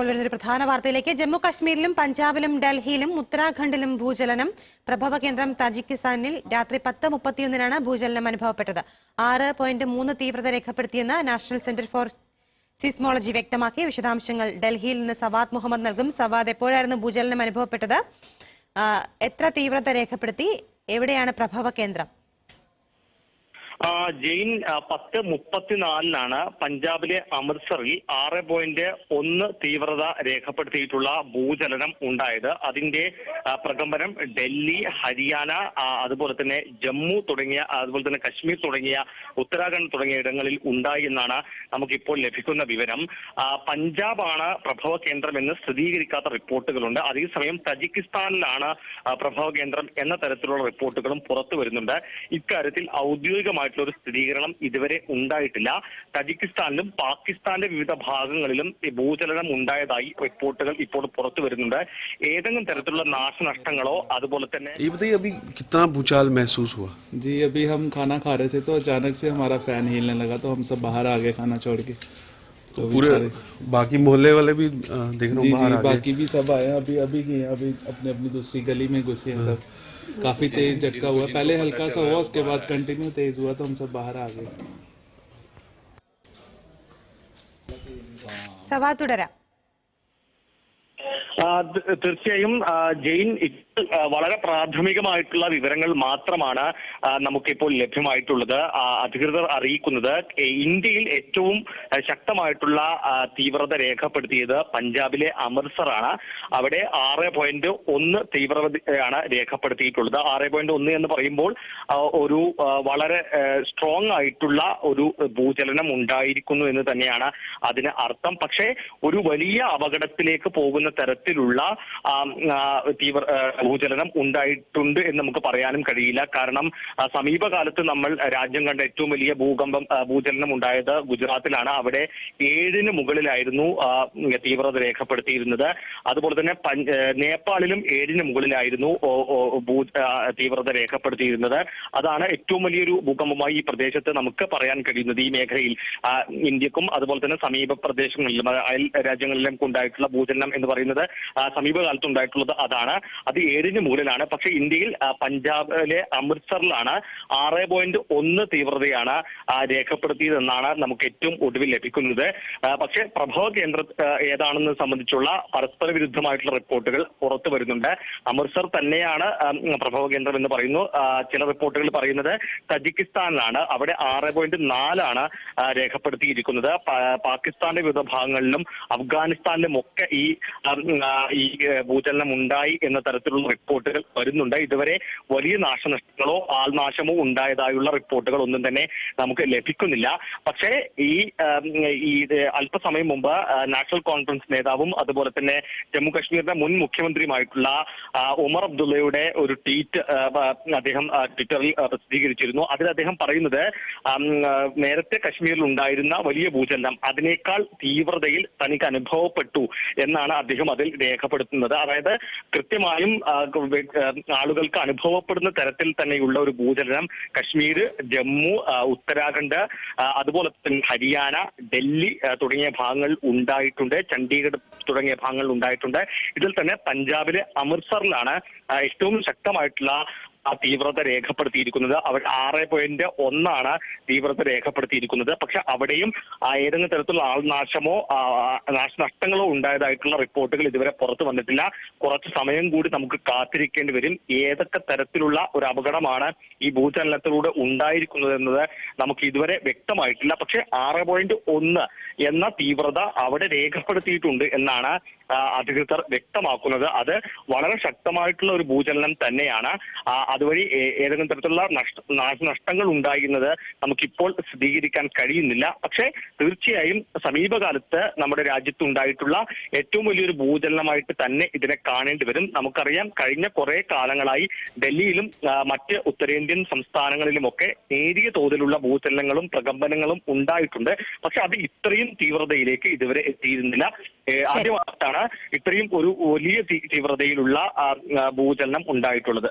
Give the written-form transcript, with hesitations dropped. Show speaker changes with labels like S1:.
S1: ഒരു പ്രധാന വാർത്തയിലേക്ക്. ജമ്മു കാശ്മീരിലും പഞ്ചാബിലും ഡൽഹിയിലും ഉത്തരാഖണ്ഡിലും ഭൂചലനം. പ്രഭവ കേന്ദ്രം താജിക്കിസ്ഥാനിൽ രാത്രി 10:31 ഭൂചലനം അനുഭവപ്പെട്ടത്. 6.3 തീവ്രത രേഖപ്പെടുത്തിയെന്ന് നാഷണൽ സെന്റർ ഫോർ സിസ്മോളജി വ്യക്തമാക്കി. വിശദാംശങ്ങൾ ഡൽഹിയിൽ നിന്ന് സവാദ് മുഹമ്മദ് നൽകും. സവാദ്, എപ്പോഴായിരുന്നു ഭൂചലനം അനുഭവപ്പെട്ടത്? എത്ര തീവ്രത രേഖപ്പെടുത്തി? എവിടെയാണ് പ്രഭവ കേന്ദ്രം?
S2: ജെയിൻ 10:34 പഞ്ചാബിലെ അമൃത്സറിൽ 6.1 തീവ്രത രേഖപ്പെടുത്തിയിട്ടുള്ള ഭൂചലനം ഉണ്ടായത്. അതിന്റെ പ്രകമ്പനം ഡൽഹി, ഹരിയാന, അതുപോലെ തന്നെ ജമ്മു തുടങ്ങിയ, അതുപോലെ തന്നെ കശ്മീർ തുടങ്ങിയ, ഉത്തരാഖണ്ഡ് തുടങ്ങിയ ഇടങ്ങളിൽ ഉണ്ടായി എന്നാണ് നമുക്കിപ്പോൾ ലഭിക്കുന്ന വിവരം. പഞ്ചാബാണ് പ്രഭവ കേന്ദ്രം എന്ന് സ്ഥിരീകരിക്കാത്ത റിപ്പോർട്ടുകളുണ്ട്. അതേസമയം തജിക്കിസ്ഥാനിലാണ് പ്രഭവ കേന്ദ്രം എന്ന തരത്തിലുള്ള റിപ്പോർട്ടുകളും പുറത്തു വരുന്നുണ്ട്. ഇക്കാര്യത്തിൽ ഔദ്യോഗികമായിട്ടുള്ള ഒരു സ്ഥിരീകരണം ഇതുവരെ ഉണ്ടായിട്ടില്ല. തജിക്കിസ്ഥാനിലും പാകിസ്ഥാന്റെ വിവിധ ഭാഗങ്ങളിലും ഭൂചലനം ഉണ്ടായതായി റിപ്പോർട്ടുകൾ ഇപ്പോൾ പുറത്തു വരുന്നുണ്ട്. ഏതെങ്കിലും തരത്തിലുള്ള നാശനഷ്ടങ്ങളോ അതുപോലെ തന്നെ
S3: कितना भूचाल महसूस हुआ?
S4: जी, अभी हम खाना खा रहे थे तो अचानक से हमारा फैन हिलने लगा तो हम सब बाहर आ गए खाना छोड़ के।
S3: तो पूरे बाकी मोहल्ले वाले भी देख रहे हो बाहर आ गए?
S4: बाकी भी सब आए हैं, अभी अपने अपनी दूसरी गली में घुसे हैं सब। काफी तेज झटका हुआ, पहले हल्का सा हुआ, उसके बाद कंटिन्यू तेज हुआ तो हम सब बाहर आ गए।
S1: സവാദ് തുടരാം.
S2: തീർച്ചയായും ജെയിൻ, വളരെ പ്രാഥമികമായിട്ടുള്ള വിവരങ്ങൾ മാത്രമാണ് നമുക്കിപ്പോൾ ലഭ്യമായിട്ടുള്ളത്. അധികൃതർ അറിയിക്കുന്നത് ഇന്ത്യയിൽ ഏറ്റവും ശക്തമായിട്ടുള്ള തീവ്രത രേഖപ്പെടുത്തിയത് പഞ്ചാബിലെ അമൃത്സറാണ്. അവിടെ 6.1 തീവ്രതയാണ് രേഖപ്പെടുത്തിയിട്ടുള്ളത്. 6.1 എന്ന് പറയുമ്പോൾ ഒരു വളരെ സ്ട്രോങ് ആയിട്ടുള്ള ഒരു ഭൂചലനം ഉണ്ടായിരിക്കുന്നു എന്ന് തന്നെയാണ് അതിന് അർത്ഥം. പക്ഷേ ഒരു വലിയ അപകടത്തിലേക്ക് പോകുന്ന തരത്തിലുള്ള ഭൂചലനം ഉണ്ടായിട്ടുണ്ട് എന്ന് നമുക്ക് പറയാനും കഴിയില്ല. കാരണം സമീപകാലത്ത് നമ്മൾ രാജ്യം കണ്ട ഏറ്റവും വലിയ ഭൂചലനം ഉണ്ടായത് ഗുജറാത്തിലാണ്. അവിടെ 7 മുകളിലായിരുന്നു തീവ്രത രേഖപ്പെടുത്തിയിരുന്നത്. അതുപോലെ തന്നെ നേപ്പാളിലും 7 മുകളിലായിരുന്നു തീവ്രത രേഖപ്പെടുത്തിയിരുന്നത്. അതാണ് ഏറ്റവും വലിയൊരു ഭൂകമ്പമായി ഈ പ്രദേശത്ത് നമുക്ക് പറയാൻ കഴിയുന്നത്. ഈ മേഖലയിൽ ഇന്ത്യക്കും അതുപോലെ തന്നെ സമീപ പ്രദേശങ്ങളിലും അയൽ രാജ്യങ്ങളിലും ഉണ്ടായിട്ടുള്ള ഭൂചലനം എന്ന് പറയുന്നത് സമീപകാലത്ത് ഉണ്ടായിട്ടുള്ളത് അതാണ്. അത് 7 മുകളിലാണ്. പക്ഷേ ഇന്ത്യയിൽ പഞ്ചാബിലെ അമൃത്സറിലാണ് 6.1 തീവ്രതയാണ് രേഖപ്പെടുത്തിയതെന്നാണ് നമുക്ക് ഏറ്റവും ഒടുവിൽ ലഭിക്കുന്നത്. പക്ഷേ പ്രഭവ കേന്ദ്രം ഏതാണെന്ന് സംബന്ധിച്ചുള്ള പരസ്പര വിരുദ്ധമായിട്ടുള്ള റിപ്പോർട്ടുകൾ പുറത്തു വരുന്നുണ്ട്. അമൃത്സർ തന്നെയാണ് പ്രഭവ കേന്ദ്രം എന്ന് പറയുന്നു. ചില റിപ്പോർട്ടുകൾ പറയുന്നത് തജിക്കിസ്ഥാനിലാണ്. അവിടെ 6.4 രേഖപ്പെടുത്തിയിരിക്കുന്നത്. പാകിസ്ഥാന്റെ വിവിധ ഭാഗങ്ങളിലും അഫ്ഗാനിസ്ഥാനിലും ഒക്കെ ഈ ഭൂചലനം ഉണ്ടായി എന്ന തരത്തിലുള്ള റിപ്പോർട്ടുകൾ വരുന്നുണ്ട്. ഇതുവരെ വലിയ നാശനഷ്ടങ്ങളോ ആൾനാശമോ ഉണ്ടായതായുള്ള റിപ്പോർട്ടുകൾ ഒന്നും തന്നെ നമുക്ക് ലഭിക്കുന്നില്ല. പക്ഷേ ഈ അല്പസമയം മുമ്പ് നാഷണൽ കോൺഫറൻസ് നേതാവും അതുപോലെ തന്നെ ജമ്മു കാശ്മീരിന്റെ മുൻ മുഖ്യമന്ത്രിയുമായിട്ടുള്ള ഉമർ അബ്ദുള്ളയുടെ ഒരു ട്വീറ്റ് അദ്ദേഹം ട്വിറ്ററിൽ പ്രസിദ്ധീകരിച്ചിരുന്നു. അതിൽ അദ്ദേഹം പറയുന്നത് നേരത്തെ കശ്മീരിൽ ഉണ്ടായിരുന്ന വലിയ ഭൂചലനം അതിനേക്കാൾ തീവ്രതയിൽ തനിക്ക് അനുഭവപ്പെട്ടു എന്നാണ് അദ്ദേഹം അതിൽ രേഖപ്പെടുത്തുന്നത്. അതായത് കൃത്യമായും ആളുകൾക്ക് അനുഭവപ്പെടുന്ന തരത്തിൽ തന്നെയുള്ള ഒരു ഭൂചലനം കശ്മീർ, ജമ്മു, ഉത്തരാഖണ്ഡ്, അതുപോലെ തന്നെ ഹരിയാന, ഡൽഹി തുടങ്ങിയ ഭാഗങ്ങളിൽ ഉണ്ടായിട്ടുണ്ട്. ചണ്ഡീഗഡ് തുടങ്ങിയ ഭാഗങ്ങളിൽ ഉണ്ടായിട്ടുണ്ട്. ഇതിൽ തന്നെ പഞ്ചാബിലെ അമൃത്സറിലാണ് ഏറ്റവും ശക്തമായിട്ടുള്ള തീവ്രത രേഖപ്പെടുത്തിയിരിക്കുന്നത്. അവിടെ 6.1 തീവ്രത രേഖപ്പെടുത്തിയിരിക്കുന്നത്. പക്ഷെ അവിടെയും ഏതെങ്കിലും തരത്തിലുള്ള ആൾനാശമോ നാശനഷ്ടങ്ങളോ ഉണ്ടായതായിട്ടുള്ള റിപ്പോർട്ടുകൾ ഇതുവരെ പുറത്തു വന്നിട്ടില്ല. കുറച്ച് സമയം കൂടി നമുക്ക് കാത്തിരിക്കേണ്ടി വരും. ഏതൊക്കെ തരത്തിലുള്ള ഒരു അപകടമാണ് ഈ ഭൂചലനത്തിലൂടെ ഉണ്ടായിരിക്കുന്നത് എന്നത് നമുക്ക് ഇതുവരെ വ്യക്തമായിട്ടില്ല. പക്ഷെ 6.1 എന്ന തീവ്രത അവിടെ രേഖപ്പെടുത്തിയിട്ടുണ്ട് എന്നാണ് അധികൃതർ വ്യക്തമാക്കുന്നത്. അത് വളരെ ശക്തമായിട്ടുള്ള ഒരു ഭൂചലനം തന്നെയാണ്. അതുവഴി ഏതെങ്കിലും തരത്തിലുള്ള നാശനഷ്ടങ്ങൾ ഉണ്ടാകുന്നത് നമുക്കിപ്പോൾ സ്ഥിരീകരിക്കാൻ കഴിയുന്നില്ല. പക്ഷേ തീർച്ചയായും സമീപകാലത്ത് നമ്മുടെ രാജ്യത്ത് ഉണ്ടായിട്ടുള്ള ഏറ്റവും വലിയൊരു ഭൂചലനമായിട്ട് തന്നെ ഇതിനെ കാണേണ്ടി വരും. നമുക്കറിയാം, കഴിഞ്ഞ കുറെ കാലങ്ങളായി ഡൽഹിയിലും മറ്റ് ഉത്തരേന്ത്യൻ സംസ്ഥാനങ്ങളിലുമൊക്കെ നേരിയ തോതിലുള്ള ഭൂചലനങ്ങളും പ്രകമ്പനങ്ങളും ഉണ്ടായിട്ടുണ്ട്. പക്ഷെ അത് ഇത്രയും തീവ്രതയിലേക്ക് ഇതുവരെ എത്തിയിരുന്നില്ല. ആദ്യമായിട്ടാണ് ഇത്രയും ഒരു വലിയ തീവ്രതയിലുള്ള ഭൂചലനം ഉണ്ടായിട്ടുള്ളത്.